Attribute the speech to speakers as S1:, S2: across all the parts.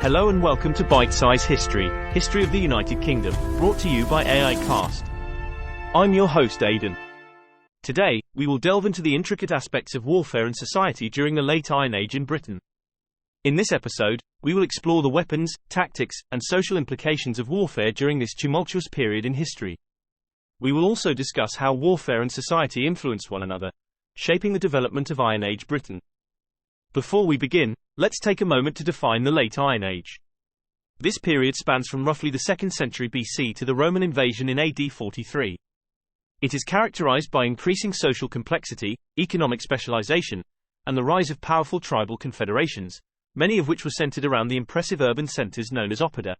S1: Hello and welcome to Bite Size History, History of the United Kingdom, brought to you by AI Cast. I'm your host Aidan. Today, we will delve into the intricate aspects of warfare and society during the late Iron Age in Britain. In this episode, we will explore the weapons, tactics, and social implications of warfare during this tumultuous period in history. We will also discuss how warfare and society influence one another, shaping the development of Iron Age Britain. Before we begin, let's take a moment to define the late Iron Age. This period spans from roughly the 2nd century BC to the Roman invasion in AD 43. It is characterized by increasing social complexity, economic specialization, and the rise of powerful tribal confederations, many of which were centered around the impressive urban centers known as oppida.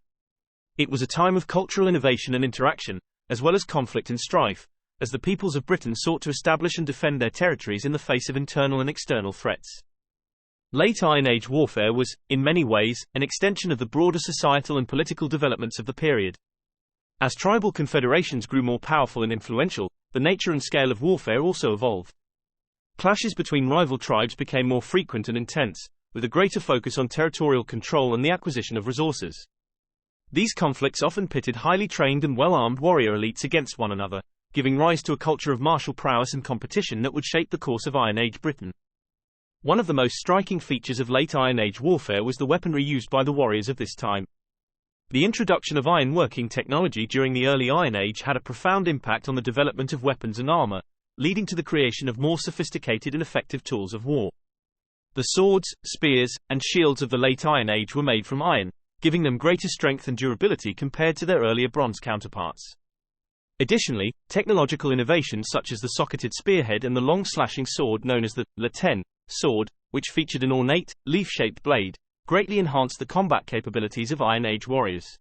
S1: It was a time of cultural innovation and interaction, as well as conflict and strife, as the peoples of Britain sought to establish and defend their territories in the face of internal and external threats. Late Iron Age warfare was, in many ways, an extension of the broader societal and political developments of the period. As tribal confederations grew more powerful and influential, the nature and scale of warfare also evolved. Clashes between rival tribes became more frequent and intense, with a greater focus on territorial control and the acquisition of resources. These conflicts often pitted highly trained and well-armed warrior elites against one another, giving rise to a culture of martial prowess and competition that would shape the course of Iron Age Britain. One of the most striking features of late Iron Age warfare was the weaponry used by the warriors of this time. The introduction of iron-working technology during the early Iron Age had a profound impact on the development of weapons and armor, leading to the creation of more sophisticated and effective tools of war. The swords, spears, and shields of the late Iron Age were made from iron, giving them greater strength and durability compared to their earlier bronze counterparts. Additionally, technological innovations such as the socketed spearhead and the long slashing sword known as the laten sword, which featured an ornate, leaf-shaped blade, greatly enhanced the combat capabilities of Iron Age warriors.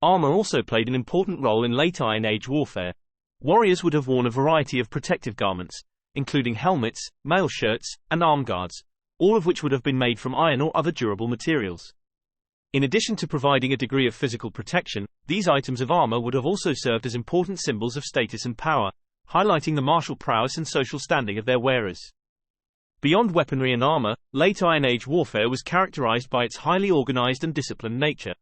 S1: Armor also played an important role in late Iron Age warfare. Warriors would have worn a variety of protective garments, including helmets, mail shirts, and arm guards, all of which would have been made from iron or other durable materials. In addition to providing a degree of physical protection, these items of armor would have also served as important symbols of status and power, highlighting the martial prowess and social standing of their wearers. Beyond weaponry and armor, late Iron Age warfare was characterized by its highly organized and disciplined nature.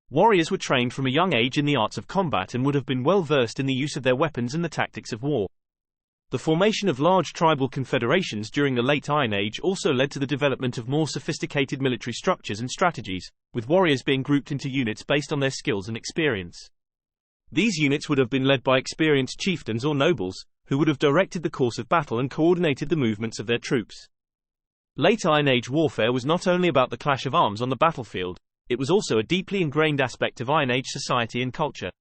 S1: Warriors were trained from a young age in the arts of combat and would have been well versed in the use of their weapons and the tactics of war. The formation of large tribal confederations during the late Iron Age also led to the development of more sophisticated military structures and strategies, with warriors being grouped into units based on their skills and experience. These units would have been led by experienced chieftains or nobles, who would have directed the course of battle and coordinated the movements of their troops. Late Iron Age warfare was not only about the clash of arms on the battlefield, it was also a deeply ingrained aspect of Iron Age society and culture.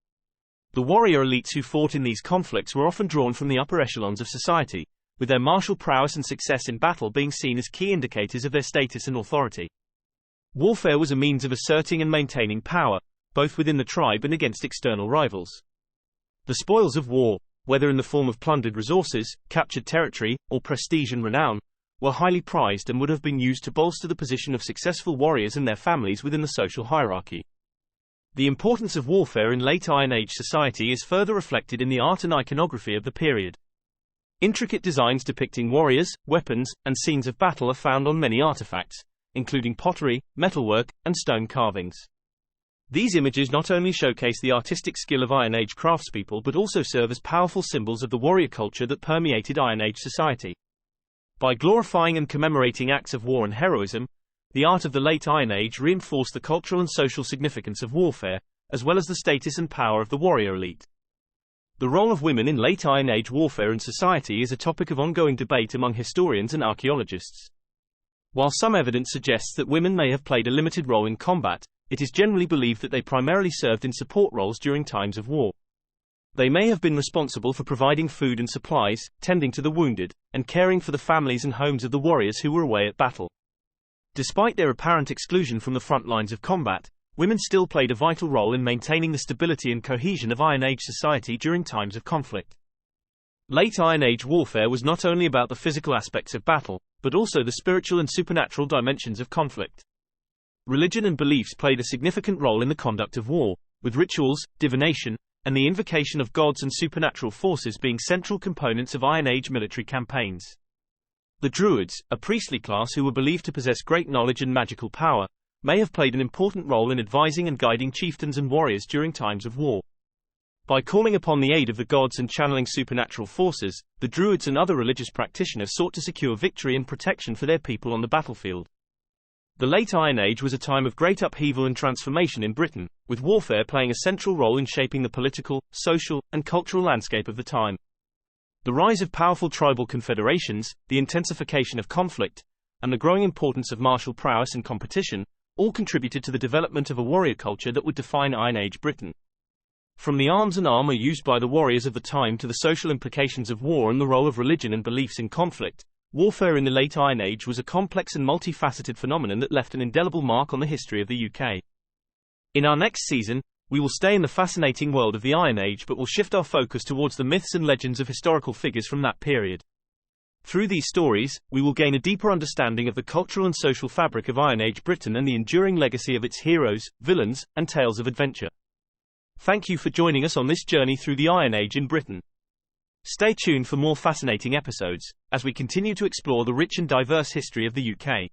S1: The warrior elites who fought in these conflicts were often drawn from the upper echelons of society, with their martial prowess and success in battle being seen as key indicators of their status and authority. Warfare was a means of asserting and maintaining power, both within the tribe and against external rivals. The spoils of war, whether in the form of plundered resources, captured territory, or prestige and renown, were highly prized and would have been used to bolster the position of successful warriors and their families within the social hierarchy. The importance of warfare in late Iron Age society is further reflected in the art and iconography of the period. Intricate designs depicting warriors, weapons, and scenes of battle are found on many artifacts, including pottery, metalwork, and stone carvings. These images not only showcase the artistic skill of Iron Age craftspeople but also serve as powerful symbols of the warrior culture that permeated Iron Age society. By glorifying and commemorating acts of war and heroism, the art of the late Iron Age reinforced the cultural and social significance of warfare, as well as the status and power of the warrior elite. The role of women in late Iron Age warfare and society is a topic of ongoing debate among historians and archaeologists. While some evidence suggests that women may have played a limited role in combat, it is generally believed that they primarily served in support roles during times of war. They may have been responsible for providing food and supplies, tending to the wounded, and caring for the families and homes of the warriors who were away at battle. Despite their apparent exclusion from the front lines of combat, women still played a vital role in maintaining the stability and cohesion of Iron Age society during times of conflict. Late Iron Age warfare was not only about the physical aspects of battle, but also the spiritual and supernatural dimensions of conflict. Religion and beliefs played a significant role in the conduct of war, with rituals, divination, and the invocation of gods and supernatural forces being central components of Iron Age military campaigns. The Druids, a priestly class who were believed to possess great knowledge and magical power, may have played an important role in advising and guiding chieftains and warriors during times of war. By calling upon the aid of the gods and channeling supernatural forces, the Druids and other religious practitioners sought to secure victory and protection for their people on the battlefield. The Late Iron Age was a time of great upheaval and transformation in Britain, with warfare playing a central role in shaping the political, social, and cultural landscape of the time. The rise of powerful tribal confederations, the intensification of conflict, and the growing importance of martial prowess and competition, all contributed to the development of a warrior culture that would define Iron Age Britain. From the arms and armor used by the warriors of the time to the social implications of war and the role of religion and beliefs in conflict, warfare in the Late Iron Age was a complex and multifaceted phenomenon that left an indelible mark on the history of the UK. In our next season, we will stay in the fascinating world of the Iron Age but will shift our focus towards the myths and legends of historical figures from that period. Through these stories, we will gain a deeper understanding of the cultural and social fabric of Iron Age Britain and the enduring legacy of its heroes, villains, and tales of adventure. Thank you for joining us on this journey through the Iron Age in Britain. Stay tuned for more fascinating episodes, as we continue to explore the rich and diverse history of the UK.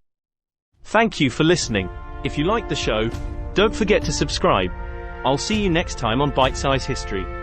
S1: Thank you for listening. If you like the show, don't forget to subscribe. I'll see you next time on Bite Size History.